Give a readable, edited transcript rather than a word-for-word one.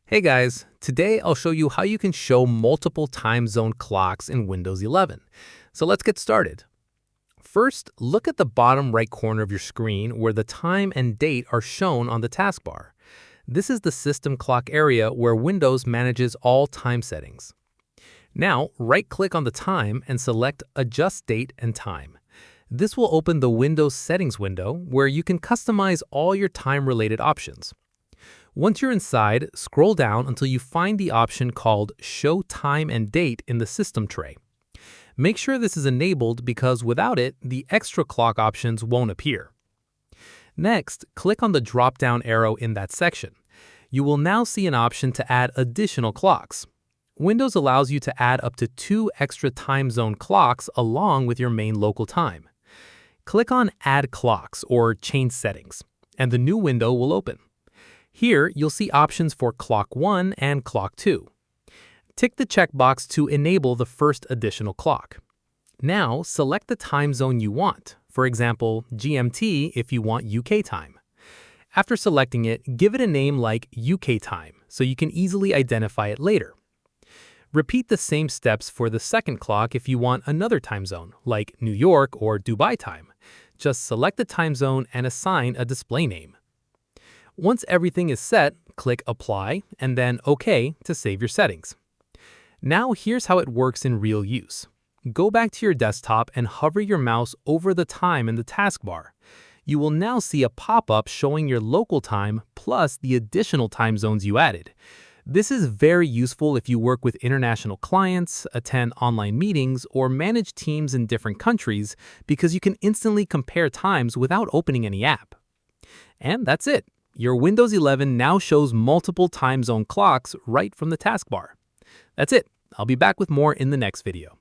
Hey guys, today I'll show you how you can show multiple time zone clocks in Windows 11. So let's get started. First, look at the bottom right corner of your screen where the time and date are shown on the taskbar. This is the system clock area where Windows manages all time settings. Now, right-click on the time and select Adjust Date and Time. This will open the Windows Settings window where you can customize all your time-related options. Once you're inside, scroll down until you find the option called Show Time and Date in the System tray. Make sure this is enabled because without it, the extra clock options won't appear. Next, click on the drop-down arrow in that section. You will now see an option to add additional clocks. Windows allows you to add up to 2 extra time zone clocks along with your main local time. Click on Add Clocks or Change Settings, and the new window will open. Here, you'll see options for Clock 1 and Clock 2. Tick the checkbox to enable the first additional clock. Now, select the time zone you want, for example, GMT if you want UK time. After selecting it, give it a name like UK time so you can easily identify it later. Repeat the same steps for the second clock if you want another time zone, like New York or Dubai time. Just select the time zone and assign a display name. Once everything is set, click Apply and then OK to save your settings. Now here's how it works in real use. Go back to your desktop and hover your mouse over the time in the taskbar. You will now see a pop-up showing your local time plus the additional time zones you added. This is very useful if you work with international clients, attend online meetings, or manage teams in different countries because you can instantly compare times without opening any app. And that's it. Your Windows 11 now shows multiple time zone clocks right from the taskbar. That's it. I'll be back with more in the next video.